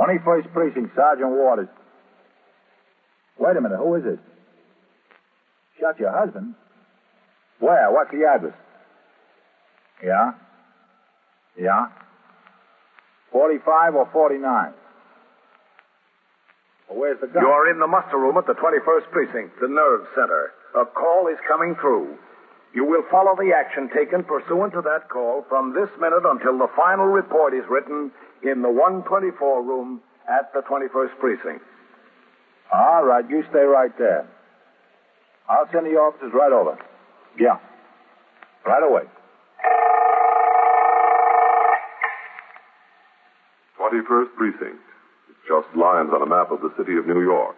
21st Precinct, Sergeant Waters. Wait a minute, who is it? Shot your husband? Where? What's the address? Yeah? Yeah? 45 or 49? Well, where's the gun? You're in the muster room at the 21st Precinct, the nerve center. A call is coming through. You will follow the action taken pursuant to that call from this minute until the final report is written in the 124 room at the 21st Precinct. All right, you stay right there. I'll send the officers right over. Yeah. Right away. 21st Precinct. It's just lines on a map of the city of New York.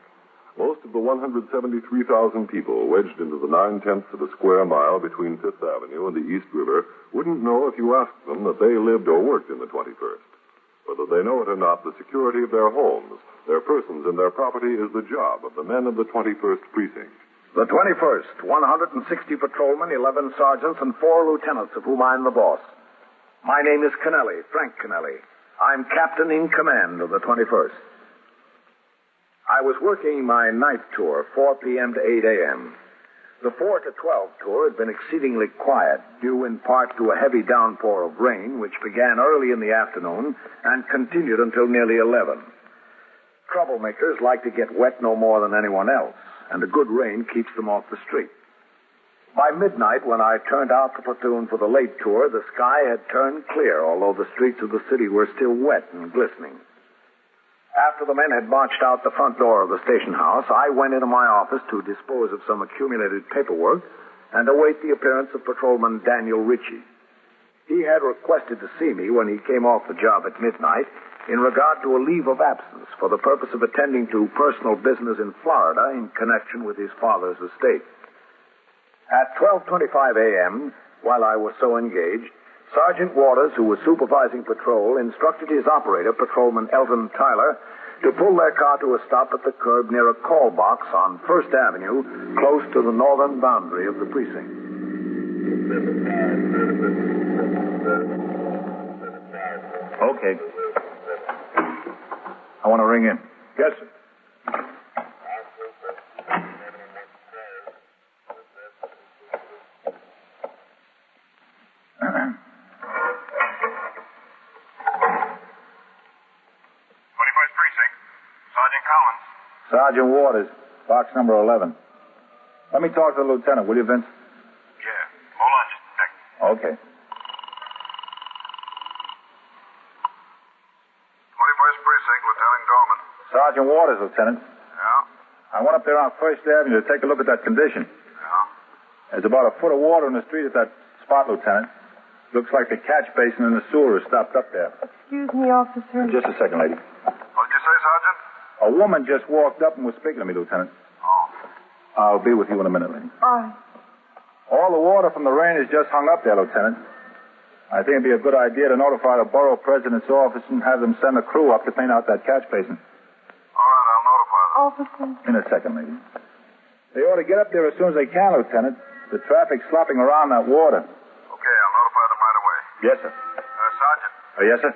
Most of the 173,000 people wedged into the 9/10 of a square mile between Fifth Avenue and the East River wouldn't know if you asked them that they lived or worked in the 21st. Whether they know it or not, the security of their homes, their persons, and their property is the job of the men of the 21st Precinct. The 21st, 160 patrolmen, 11 sergeants, and 4 lieutenants, of whom I'm the boss. My name is Kennelly, Frank Kennelly. I'm captain in command of the 21st. I was working my night tour, 4 p.m. to 8 a.m. The 4 to 12 tour had been exceedingly quiet, due in part to a heavy downpour of rain, which began early in the afternoon and continued until nearly 11. Troublemakers like to get wet no more than anyone else, and a good rain keeps them off the street. By midnight, when I turned out the platoon for the late tour, the sky had turned clear, although the streets of the city were still wet and glistening. After the men had marched out the front door of the station house, I went into my office to dispose of some accumulated paperwork and await the appearance of Patrolman Daniel Ritchie. He had requested to see me when he came off the job at midnight in regard to a leave of absence for the purpose of attending to personal business in Florida in connection with his father's estate. At 12:25 a.m., while I was so engaged, Sergeant Waters, who was supervising patrol, instructed his operator, Patrolman Elton Tyler, to pull their car to a stop at the curb near a call box on First Avenue, close to the northern boundary of the precinct. Okay. I want to ring in. Yes, sir. Sergeant Waters, box number 11. Let me talk to the lieutenant, will you, Vince? Yeah. Hold on just a second. Okay. 21st Precinct, Lieutenant Gorman. Sergeant Waters, Lieutenant. Yeah? I went up there on First Avenue to take a look at that condition. Yeah? There's about a foot of water in the street at that spot, Lieutenant. Looks like the catch basin in the sewer is stopped up there. Excuse me, officer. Just a second, lady. What did you say, Sergeant? A woman just walked up and was speaking to me, Lieutenant. Oh. I'll be with you in a minute, lady. All right. All the water from the rain is just hung up there, Lieutenant. I think it'd be a good idea to notify the borough president's office and have them send a crew up to clean out that catch basin. All right, I'll notify them. Officer. In a second, lady. They ought to get up there as soon as they can, Lieutenant. The traffic's slopping around that water. Okay, I'll notify them right away. Yes, sir. Sergeant. Yes, sir?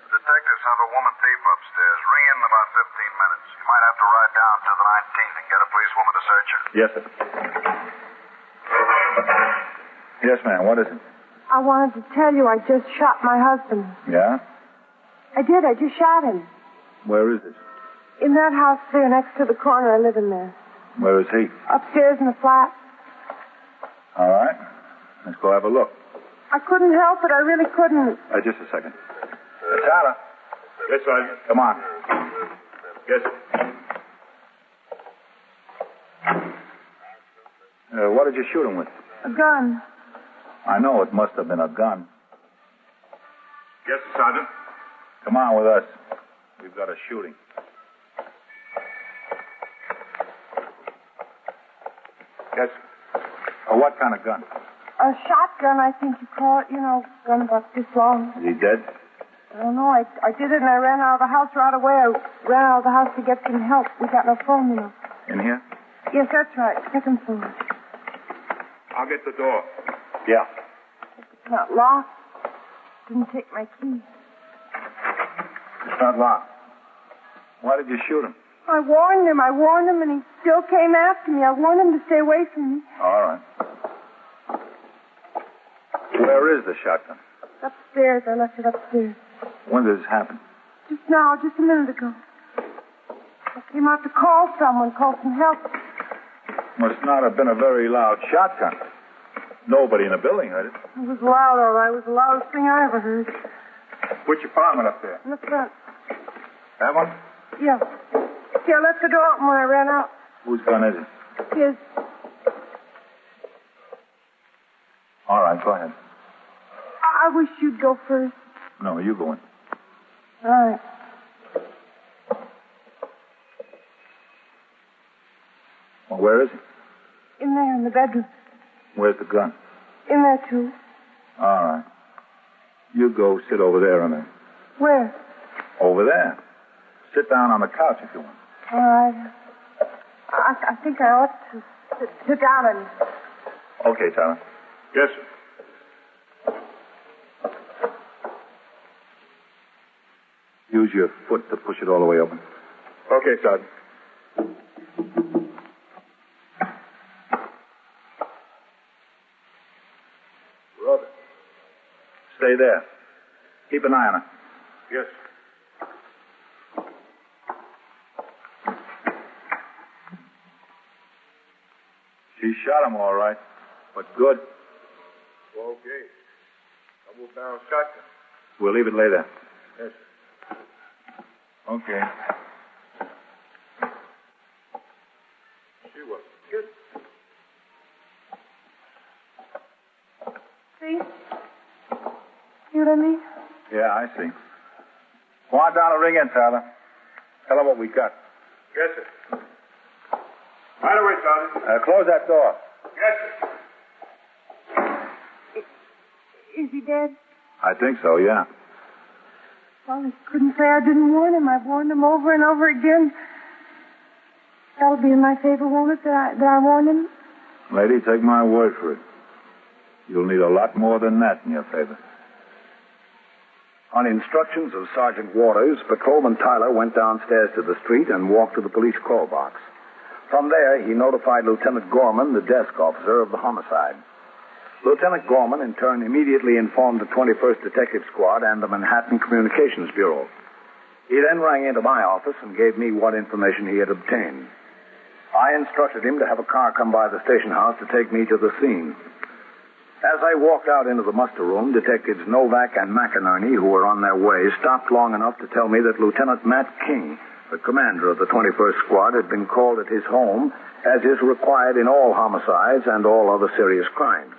Detectives have a woman thief upstairs. Ring in about 15 minutes. You might have to ride down to the 19th and get a policewoman to search her. Yes, sir. Yes, ma'am. What is it? I wanted to tell you I just shot my husband. Yeah? I did. I just shot him. Where is it? In that house there next to the corner. I live in there. Where is he? Upstairs in the flat. All right. Let's go have a look. I couldn't help it. I really couldn't. Just a second. Tyler. Yes, Sergeant. Come on. Yes, sir. What did you shoot him with? A gun. I know it must have been a gun. Yes, Sergeant. Come on with us. We've got a shooting. Yes. What kind of gun? A shotgun, I think you call it. You know, gun about this long. Is he dead? I don't know. I did it and I ran out of the house right away. I ran out of the house to get some help. We got no phone, you know. In here? Yes, that's right. Second floor. I'll get the door. Yeah. It's not locked. Didn't take my key. It's not locked. Why did you shoot him? I warned him, and he still came after me. I warned him to stay away from me. All right. Where is the shotgun? Upstairs. I left it upstairs. When did this happen? Just now, just a minute ago. I came out to call someone, call some help. Must not have been a very loud shotgun. Nobody in the building heard it. It was loud, all right. It was the loudest thing I ever heard. Which apartment up there? In the front. That one? Yeah. See, I left the door open when I ran out. Whose gun is it? His. All right, go ahead. I wish you'd go first. No, you go in. All right. Well, where is he? In there, in the bedroom. Where's the gun? In there, too. All right. You go sit over there a minute. Where? Over there. Sit down on the couch if you want. All right. I think I ought to sit down and... Okay, Tyler. Yes, sir. Use your foot to push it all the way open. Okay, Sergeant. Brother. Stay there. Keep an eye on her. Yes. She shot him all right, but good. Okay. Double-barrel shotgun. We'll leave it later. Yes, sir. Okay. She was good. See? See what I mean? Yeah, I see. Go on down and ring in, Tyler. Tell them what we got. Yes, sir. Right away, Sergeant. Close that door. Yes, sir. Is he dead? I think so, yeah. Well, I couldn't say I didn't warn him. I've warned him over and over again. That'll be in my favor, won't it, that I warned him? Lady, take my word for it. You'll need a lot more than that in your favor. On instructions of Sergeant Waters, Patrolman Tyler went downstairs to the street and walked to the police call box. From there, he notified Lieutenant Gorman, the desk officer of the homicide. Lieutenant Gorman, in turn, immediately informed the 21st Detective Squad and the Manhattan Communications Bureau. He then rang into my office and gave me what information he had obtained. I instructed him to have a car come by the station house to take me to the scene. As I walked out into the muster room, Detectives Novak and McInerney, who were on their way, stopped long enough to tell me that Lieutenant Matt King, the commander of the 21st Squad, had been called at his home, as is required in all homicides and all other serious crimes.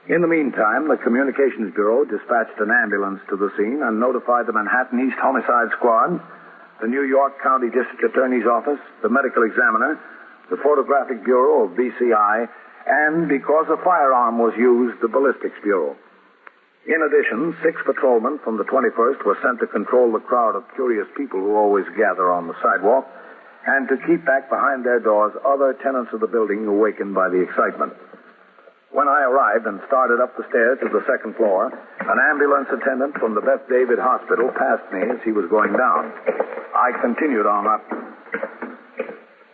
In the meantime, the Communications Bureau dispatched an ambulance to the scene and notified the Manhattan East Homicide Squad, the New York County District Attorney's Office, the Medical Examiner, the Photographic Bureau of BCI, and, because a firearm was used, the Ballistics Bureau. In addition, 6 patrolmen from the 21st were sent to control the crowd of curious people who always gather on the sidewalk and to keep back behind their doors other tenants of the building awakened by the excitement. When I arrived and started up the stairs to the second floor, an ambulance attendant from the Beth David Hospital passed me as he was going down. I continued on up.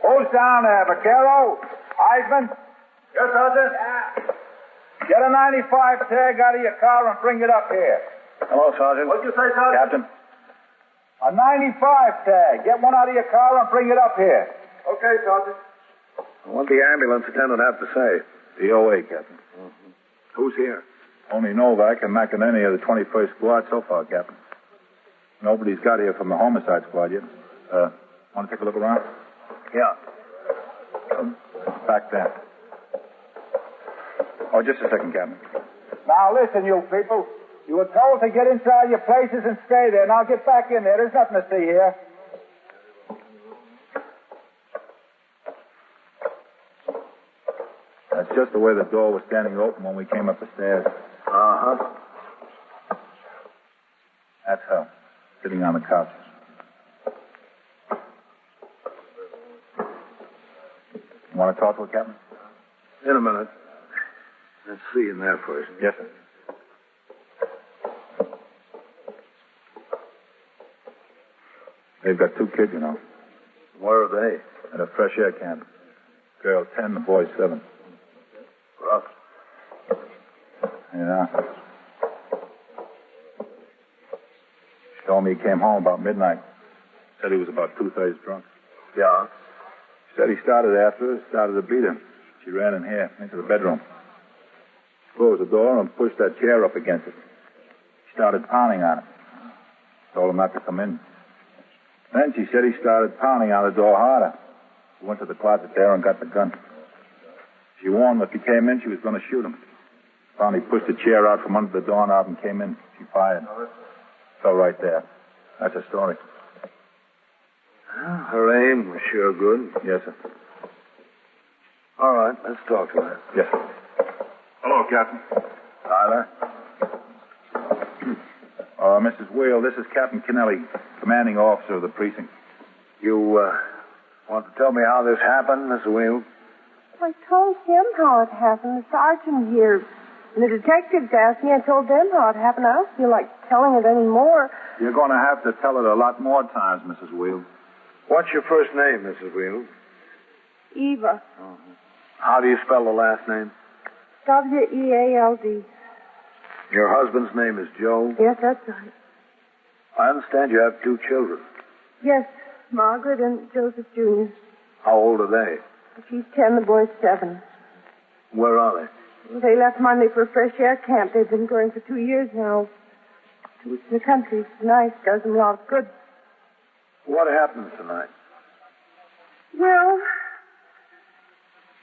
Who's down there, Vaquero? Eisman? Yes, Sergeant? Get a 95 tag out of your car and bring it up here. Hello, Sergeant. What'd you say, Sergeant? Captain. A 95 tag. Get one out of your car and bring it up here. Okay, Sergeant. What'd the ambulance attendant have to say? DOA, Captain. Mm-hmm. Who's here? Only Novak and McInerney of the 21st Squad so far, Captain. Nobody's got here from the homicide squad yet. Want to take a look around? Yeah. Back there. Oh, just a second, Captain. Now, listen, you people. You were told to get inside your places and stay there. Now get back in there. There's nothing to see here. That's just the way the door was standing open when we came up the stairs. Uh-huh. That's her, sitting on the couch. You want to talk to her, Captain? In a minute. Let's see in there first. Yes, sir. They've got 2 kids, you know. Where are they? At a fresh air camp. Girl 10, the boy 7. Rough. Yeah. She told me he came home about midnight. Said he was about 2/3 drunk. Yeah? She said he started after her, started to beat her. She ran in here, into the bedroom. Closed the door and pushed that chair up against it. She started pounding on it. Told him not to come in. Then she said he started pounding on the door harder. She went to the closet there and got the gun. She warned him if he came in, she was going to shoot him. Finally pushed the chair out from under the doorknob and came in. She fired. Fell right there. That's her story. Her aim was sure good. Yes, sir. All right, let's talk to her. Yes, sir. Hello, Captain. Tyler. Mrs. Wheel, this is Captain Kennelly, commanding officer of the precinct. You, want to tell me how this happened, Mr. Wheel? I told him how it happened. The sergeant here and the detectives asked me. I told them how it happened. I don't feel like telling it anymore. You're going to have to tell it a lot more times, Mrs. Wheel. What's your first name, Mrs. Wheel? Eva. How do you spell the last name? W-E-A-L-D. Your husband's name is Joe? Yes, that's right. I understand you have 2 children. Yes, Margaret and Joseph Jr. How old are they? She's 10, the boy's 7. Where are they? Well, they left Monday for a fresh air camp. They've been going for 2 years now. To the country. It's nice. Does them a lot of good. What happened tonight? Well,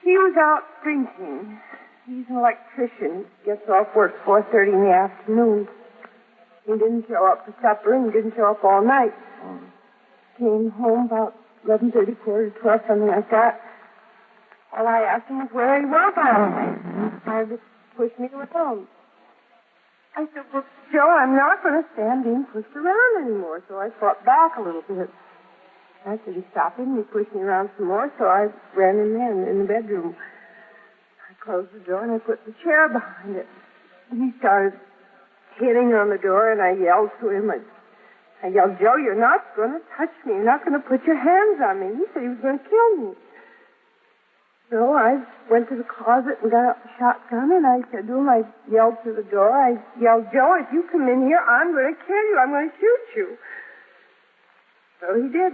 he was out drinking. He's an electrician. He gets off work 4:30 in the afternoon. He didn't show up for supper and he didn't show up all night. Came home about 11:30, 12, something like that. All I asked him was where he was all night. He just pushed me around. I said, well, Joe, I'm not going to stand being pushed around anymore. So I fought back a little bit. I said, he stopped it and he pushed me around some more, so I ran in there in the bedroom. I closed the door and I put the chair behind it. He started hitting on the door and I yelled to him. I yelled, Joe, you're not going to touch me. You're not going to put your hands on me. He said he was going to kill me. So I went to the closet and got out the shotgun and I said to him, I yelled through the door, I yelled, Joe, if you come in here, I'm going to kill you. I'm going to shoot you. So he did.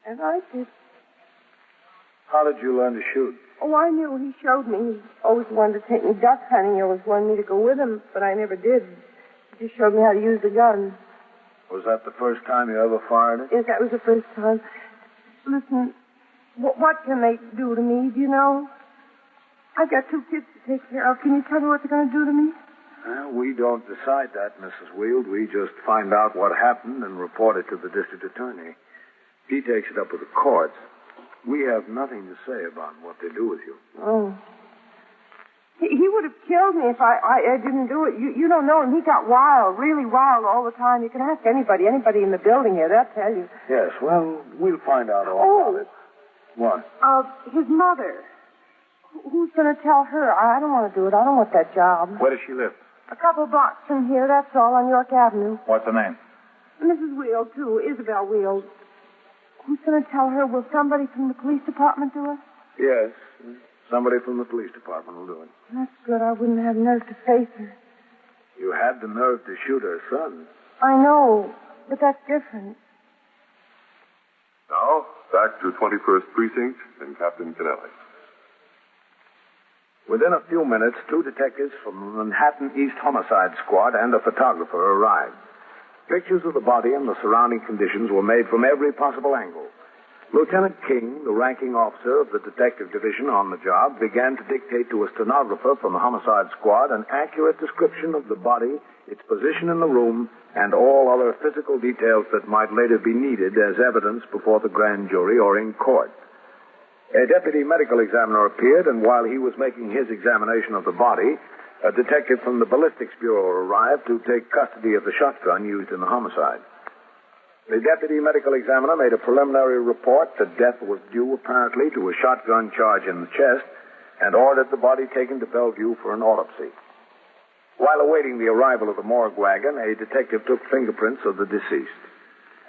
And I did. How did you learn to shoot? Oh, I knew. He showed me. He always wanted to take me duck hunting. He always wanted me to go with him, but I never did. He just showed me how to use the gun. Was that the first time you ever fired it? Yes, that was the first time. Listen, what can they do to me, do you know? I've got 2 kids to take care of. Can you tell me what they're going to do to me? We don't decide that, Mrs. Wield. We just find out what happened and report it to the district attorney. He takes it up with the courts. We have nothing to say about what they do with you. Oh. He would have killed me if I didn't do it. You don't know him. He got wild, really wild all the time. You can ask anybody in the building here. They'll tell you. Yes, well, we'll find out all about it. What? His mother. Who's going to tell her? I don't want to do it. I don't want that job. Where does she live? A couple blocks from here, that's all, on York Avenue. What's her name? Mrs. Wheel, too. Isabel Wheel. Who's going to tell her? Will somebody from the police department do it? Yes. Somebody from the police department will do it. That's good. I wouldn't have nerve to face her. You had the nerve to shoot her son. I know, but that's different. Now, back to 21st Precinct and Captain Kennelly. Within a few minutes, 2 detectives from the Manhattan East Homicide Squad and a photographer arrived. Pictures of the body and the surrounding conditions were made from every possible angle. Lieutenant King, the ranking officer of the detective division on the job, began to dictate to a stenographer from the homicide squad an accurate description of the body, its position in the room, and all other physical details that might later be needed as evidence before the grand jury or in court. A deputy medical examiner appeared, and while he was making his examination of the body, a detective from the ballistics bureau arrived to take custody of the shotgun used in the homicide. The deputy medical examiner made a preliminary report that death was due apparently to a shotgun charge in the chest and ordered the body taken to Bellevue for an autopsy. While awaiting the arrival of the morgue wagon, a detective took fingerprints of the deceased.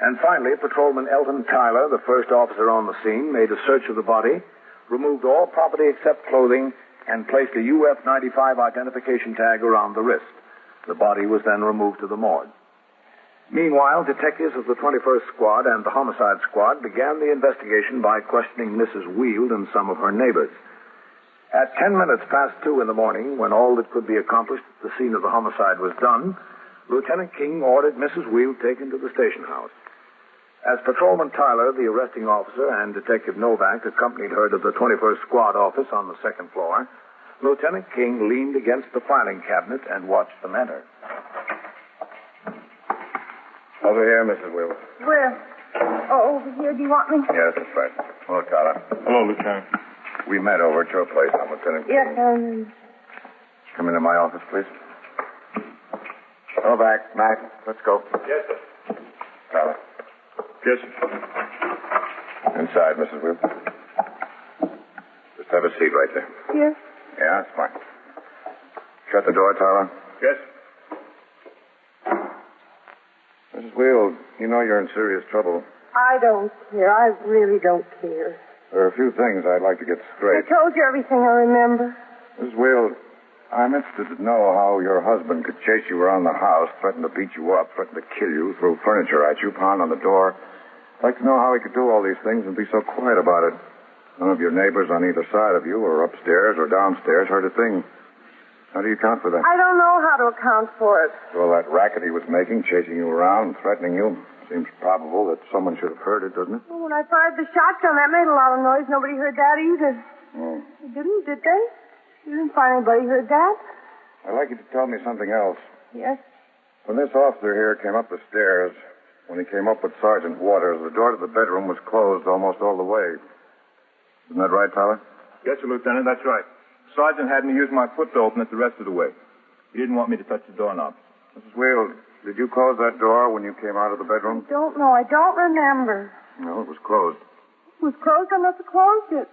And finally, Patrolman Elton Tyler, the first officer on the scene, made a search of the body, removed all property except clothing, and placed a UF-95 identification tag around the wrist. The body was then removed to the morgue. Meanwhile, detectives of the 21st Squad and the Homicide Squad began the investigation by questioning Mrs. Wield and some of her neighbors. At 10 minutes past 2 in the morning, when all that could be accomplished at the scene of the homicide was done, Lieutenant King ordered Mrs. Wield taken to the station house. As Patrolman Tyler, the arresting officer, and Detective Novak accompanied her to the 21st Squad office on the second floor, Lieutenant King leaned against the filing cabinet and watched them enter. Over here, Mrs. Wield. Where? Oh, over here. Do you want me? Yes, that's right. Hello, Tyler. Hello, Lieutenant. We met over at your place. I'm Lieutenant King. Yes, Come into my office, please. Go back. Mac, let's go. Yes, sir. Tyler. Yes, sir. Inside, Mrs. Wield. Just have a seat right there. Here. Yeah, that's fine. Shut the door, Tyler. Yes. Mrs. Wield, you know you're in serious trouble. I don't care. I really don't care. There are a few things I'd like to get I straight. told you everything I remember. Mrs. Wield, I'm interested to know how your husband could chase you around the house, threaten to beat you up, threaten to kill you, throw furniture at you, pound on the door. I'd like to know how he could do all these things and be so quiet about it. None of your neighbors on either side of you, or upstairs or downstairs, heard a thing. How do you account for that? I don't know how to account for it. Well, that racket he was making, chasing you around, threatening you, seems probable that someone should have heard it, doesn't it? Well, when I fired the shotgun, that made a lot of noise. Nobody heard that either. Oh. They didn't, did they? You didn't find anybody heard that? I'd like you to tell me something else. Yes. When this officer here came up the stairs, when he came up with Sergeant Waters, the door to the bedroom was closed almost all the way. Isn't that right, Tyler? Yes, sir, Lieutenant, that's right. Sergeant had me use my foot to open it the rest of the way. He didn't want me to touch the doorknob. Mrs. Wield, did you close that door when you came out of the bedroom? I don't know. I don't remember. No, it was closed. It was closed. I must have closed it.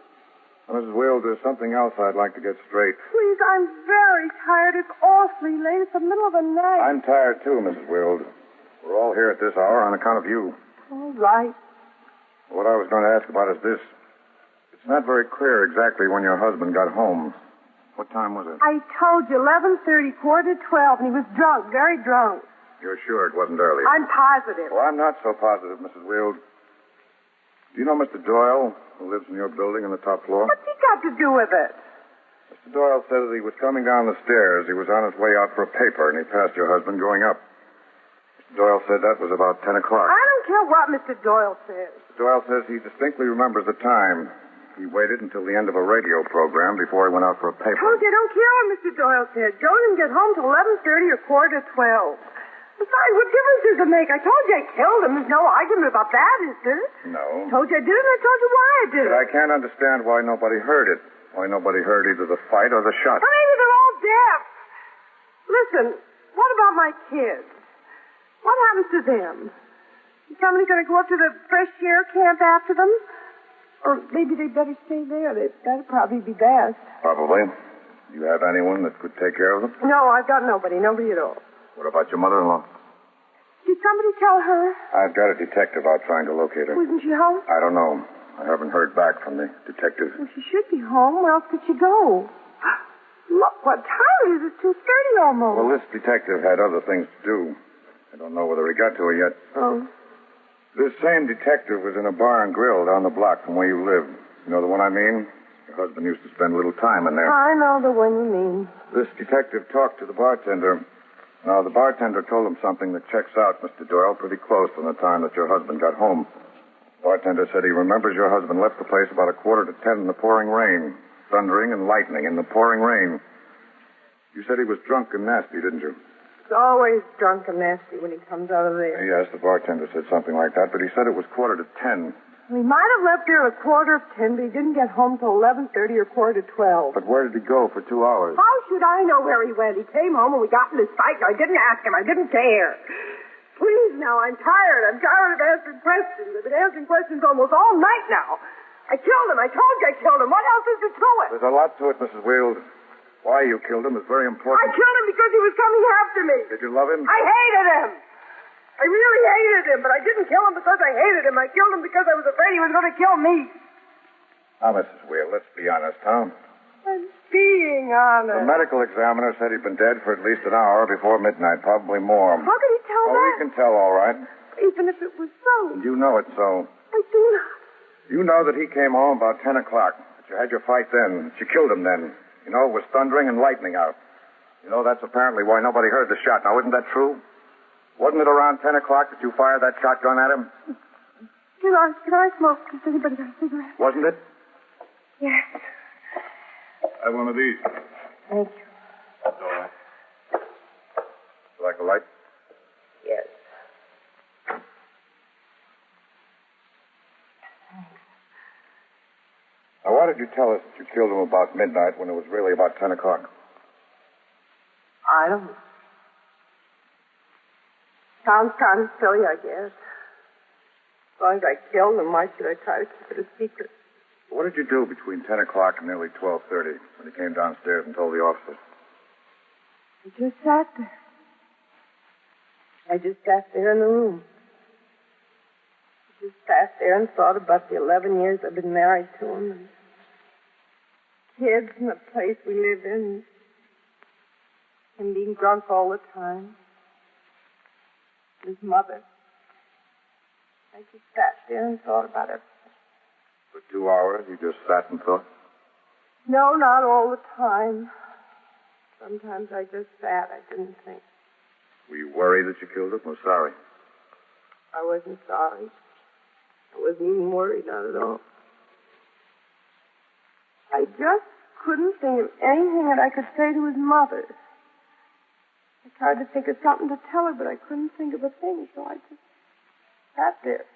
Mrs. Wield, there's something else I'd like to get straight. Please, I'm very tired. It's awfully late. It's the middle of the night. I'm tired, too, Mrs. Wield. We're all here at this hour on account of you. All right. What I was going to ask about is this. It's not very clear exactly when your husband got home. What time was it? I told you, 11:30, 11:45, and he was drunk, very drunk. You're sure it wasn't earlier? I'm positive. Well, I'm not so positive, Mrs. Wield. Do you know Mr. Doyle, who lives in your building on the top floor? What's he got to do with it? Mr. Doyle said that he was coming down the stairs. He was on his way out for a paper, and he passed your husband going up. Mr. Doyle said that was about 10 o'clock. I don't care what Mr. Doyle says. Mr. Doyle says he distinctly remembers the time. He waited until the end of a radio program before he went out for a paper. Told you, I don't care what Mr. Doyle said. Joe didn't get home till 11:30 or 11:45. Besides, what difference does it make? I told you I killed him. There's no argument about that, is there? No. Told you I did it, and I told you why I did it. But I can't understand why nobody heard it. Why nobody heard either the fight or the shot. Well, maybe they're all deaf. Listen, what about my kids? What happens to them? Is somebody going to go up to the fresh air camp after them? Or maybe they'd better stay there. That'd probably be best. Probably. Do you have anyone that could take care of them? No, I've got nobody at all. What about your mother-in-law? Did somebody tell her? I've got a detective out trying to locate her. Wasn't she home? I don't know. I haven't heard back from the detective. Well, she should be home. Where else could she go? Look, what time is it? It's 2:30 almost. Well, this detective had other things to do. I don't know whether he got to her yet. Oh. This same detective was in a bar and grill down the block from where you live. You know the one I mean? Your husband used to spend a little time in there. I know the one you mean. This detective talked to the bartender. Now, the bartender told him something that checks out, Mr. Doyle, pretty close from the time that your husband got home. The bartender said he remembers your husband left the place about 9:45 in the pouring rain. Thundering and lightning in the pouring rain. You said he was drunk and nasty, didn't you? He's always drunk and nasty when he comes out of there. Yes, the bartender said something like that, but he said it was 9:45. He might have left there at 10:15, but he didn't get home till 11:30 or 11:45. But where did he go for 2 hours? How should I know where he went? He came home and we got in this fight. I didn't ask him. I didn't care. Please, now, I'm tired. I'm tired of answering questions. I've been answering questions almost all night now. I killed him. I told you I killed him. What else is there to it? There's a lot to it, Mrs. Wield. Why you killed him is very important. I killed him because he was coming after me. Did you love him? I hated him. I really hated him, but I didn't kill him because I hated him. I killed him because I was afraid he was going to kill me. Now, Mrs. Wheel, let's be honest, huh? I'm being honest. The medical examiner said he'd been dead for at least an hour before midnight, probably more. How can he tell Oh, that? we can tell, all right. Even if it was so. And you know it's so. I do not. You know that he came home about 10 o'clock, that you had your fight then, that you killed him then. You know, it was thundering and lightning out. You know, that's apparently why nobody heard the shot. Now, isn't that true? Wasn't it around 10 o'clock that you fired that shotgun at him? Can I smoke? Does anybody got a cigarette? Wasn't it? Yes. Have one of these. Thank you. That's all right. Like a light? Yes. Now, why did you tell us that you killed him about midnight when it was really about 10 o'clock? I don't know. Sounds kind of silly, I guess. As long as I killed him, why should I try to keep it a secret? What did you do between 10 o'clock and nearly 12:30 when he came downstairs and told the officers? I just sat there. I just sat there in the room. I just sat there and thought about the 11 years I've been married to him and kids and the place we live in and being drunk all the time. His mother. I just sat there and thought about it. For 2 hours, you just sat and thought? No, not all the time. Sometimes I just sat. I didn't think. Were you worried that you killed him or sorry? I wasn't sorry. I wasn't even worried, not at all. I just couldn't think of anything that I could say to his mother. I tried to think of something to tell her, but I couldn't think of a thing, so I just sat there.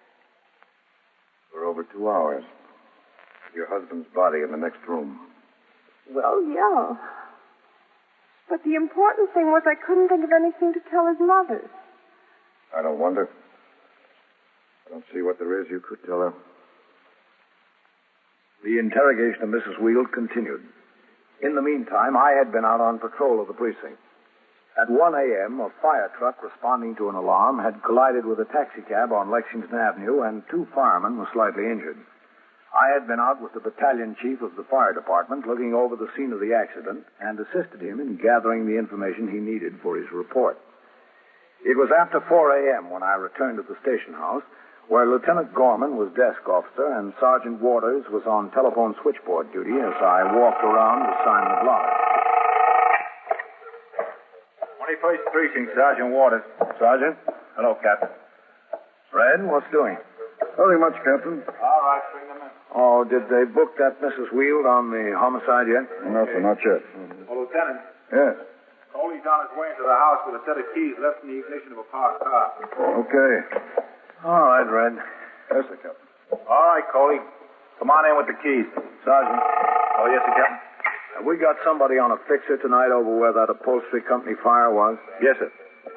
For over 2 hours. Your husband's body in the next room. Well, yeah. But the important thing was I couldn't think of anything to tell his mother. I don't wonder. I don't see what there is you could tell her. The interrogation of Mrs. Wheel continued. In the meantime, I had been out on patrol of the precinct. At 1 a.m., a fire truck responding to an alarm had collided with a taxicab on Lexington Avenue, and 2 firemen were slightly injured. I had been out with the battalion chief of the fire department looking over the scene of the accident and assisted him in gathering the information he needed for his report. It was after 4 a.m. when I returned to the station house, where Lieutenant Gorman was desk officer and Sergeant Waters was on telephone switchboard duty as I walked around to sign the lodge. 21st Precinct, Sergeant Waters. Sergeant? Hello, Captain. Red, what's doing? Nothing much, Captain. All right, bring them in. Oh, did they book that Mrs. Wheel on the homicide yet? No, sir, not yet. Oh, Lieutenant. Yes. Coley's on his way into the house with a set of keys left in the ignition of a parked car. Okay. All right, Red. Yes, sir, Captain. All right, Coley. Come on in with the keys. Sergeant, Oh, yes, sir, Captain. have we got somebody on a fixer tonight over where that upholstery company fire was? Yes, sir.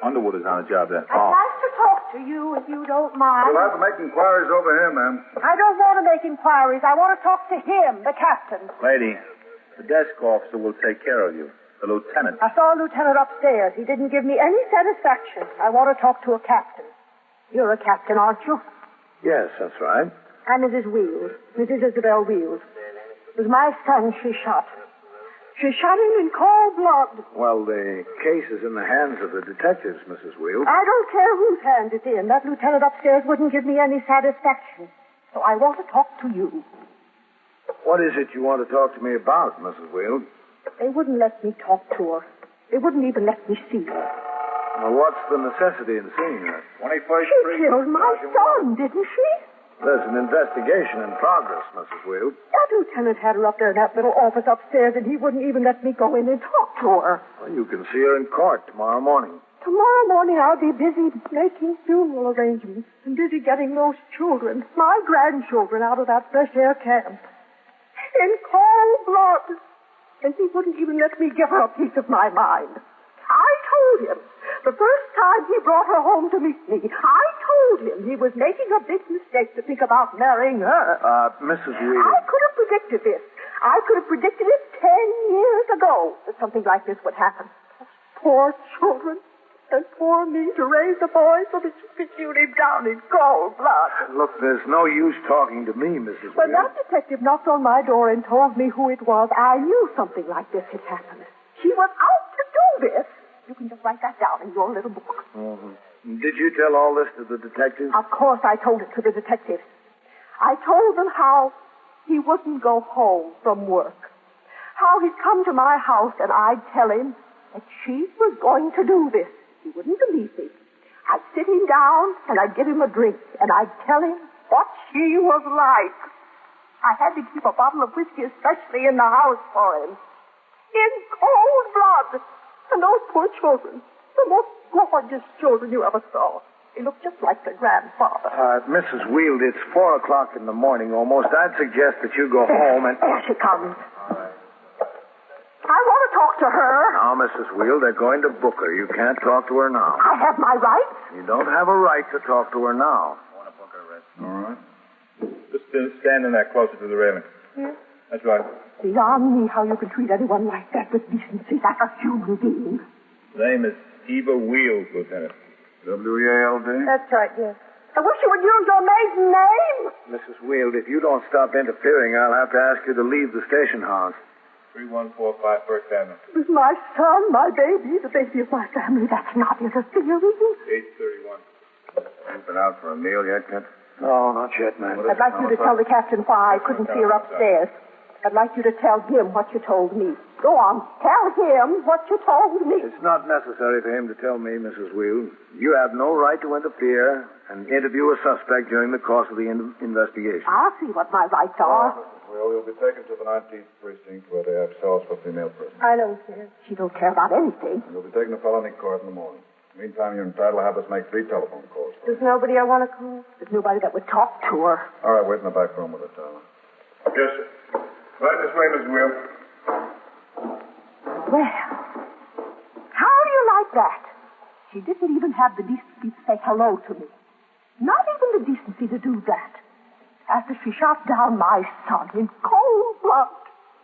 Underwood is on a job there. I'd like to talk to you, if you don't mind. We'll have to make inquiries over here, ma'am. I don't want to make inquiries. I want to talk to him, the captain. Lady, the desk officer will take care of you. The lieutenant. I saw a lieutenant upstairs. He didn't give me any satisfaction. I want to talk to a captain. You're a captain, aren't you? Yes, that's right. I'm Mrs. Wheels, Mrs. Isabel Wheels. It was my son she shot. She shot him in cold blood. Well, the case is in the hands of the detectives, Mrs. Wheel. I don't care whose hand it's in. That lieutenant upstairs wouldn't give me any satisfaction. So I want to talk to you. What is it you want to talk to me about, Mrs. Wheel? They wouldn't let me talk to her. They wouldn't even let me see her. Well, what's the necessity in seeing her? 21st She killed my son, didn't she? There's an investigation in progress, Mrs. Wheel. That lieutenant had her up there in that little office upstairs, and he wouldn't even let me go in and talk to her. Well, you can see her in court tomorrow morning. Tomorrow morning I'll be busy making funeral arrangements and busy getting those children, my grandchildren, out of that fresh air camp. In cold blood. And he wouldn't even let me give her a piece of my mind. I told him, the first time he brought her home to meet me, I told him he was making a big mistake to think about marrying her. Mrs. Wheel. I could have predicted this. I could have predicted it 10 years ago that something like this would happen. Poor children. and poor me to raise the boy so that you could shoot him down in cold blood. Look, there's no use talking to me, Mrs. When Wheeler. that detective knocked on my door and told me who it was, I knew something like this had happened. She was out to do this. You can just write that down in your little book. Mm-hmm. Did you tell all this to the detectives? Of course I told it to the detectives. I told them how he wouldn't go home from work. How he'd come to my house and I'd tell him that she was going to do this. He wouldn't believe me. I'd sit him down and I'd give him a drink and I'd tell him what she was like. I had to keep a bottle of whiskey especially in the house for him. In cold blood. And those poor children, the most gorgeous children you ever saw. They look just like their grandfather. Mrs. Wheeler, it's 4 o'clock in the morning almost. I'd suggest that you go home and... There she comes. I want to talk to her. Now, Mrs. Wheeler, they're going to book her. You can't talk to her now. I have my rights. You don't have a right to talk to her now. I want to book her arrest. All right. Just stand in there closer to the railing. Yes. That's right. Beyond me how you can treat anyone like that with decency, like a human being. The name is Eva Wheels, Lieutenant. W-E-A-L-D? That's right, yes. I wish you would use your maiden name. Mrs. Wheeler, if you don't stop interfering, I'll have to ask you to leave the station house. 3145 First Avenue. With my son, my baby, the baby of my family, that's not interfering. 831. Ain't been out for a meal yet, Kent? No, not yet, man. I'd like you to tell the captain why I couldn't see her upstairs. I'd like you to tell him what you told me. Go on. Tell him what you told me. It's not necessary for him to tell me, Mrs. Wheeler. You have no right to interfere and interview a suspect during the course of the investigation. I'll see what my rights are. Well, you'll be taken to the 19th precinct where they have cells for female prisoners. I don't care. She don't care about anything. You'll be taken to felony court in the morning. Meantime, you're entitled to have us make 3 telephone calls. There's nobody I want to call. There's nobody that would talk to her. All right, wait in the back room with her, Tyler. Yes, sir. Right this way, Miss Wheeler. Well, how do you like that? She didn't even have the decency to say hello to me. Not even the decency to do that. After she shot down my son in cold blood.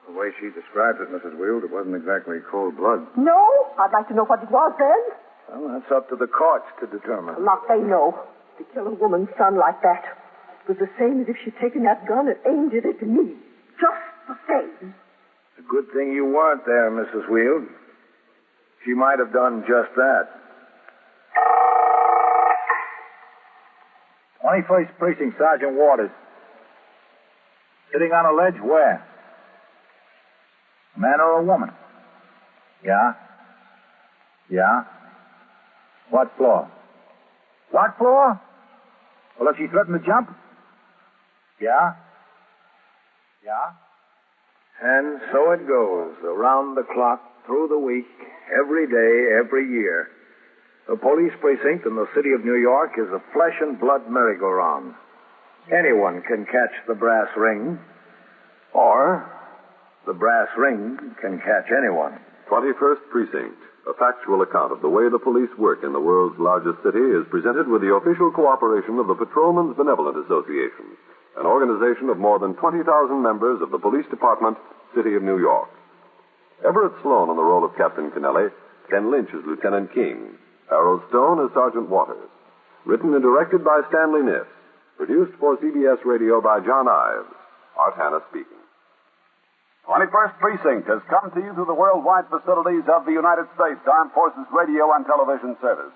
The way she describes it, Mrs. Wheeler, it wasn't exactly cold blood. No? I'd like to know what it was then. Well, that's up to the courts to determine. Not they know. To kill a woman's son like that. It was the same as if she'd taken that gun and aimed it at me. Just the same. It's a good thing you weren't there, Mrs. Wheeler. She might have done just that. 21st Precinct, Sergeant Waters. Sitting on a ledge where? A man or a woman? Yeah? Yeah? What floor? What floor? Well, if she threatened to jump? Yeah? Yeah? And so it goes, around the clock, through the week, every day, every year. The police precinct in the city of New York is a flesh and blood merry-go-round. Anyone can catch the brass ring, or the brass ring can catch anyone. 21st Precinct, a factual account of the way the police work in the world's largest city, is presented with the official cooperation of the Patrolmen's Benevolent Association, an organization of more than 20,000 members of the Police Department, City of New York. Everett Sloan in the role of Captain Kennelly, Ken Lynch as Lieutenant King, Harold Stone as Sergeant Waters. Written and directed by Stanley Niss. Produced for CBS Radio by John Ives. Art Hanna speaking. 21st Precinct has come to you through the worldwide facilities of the United States Armed Forces Radio and Television Service.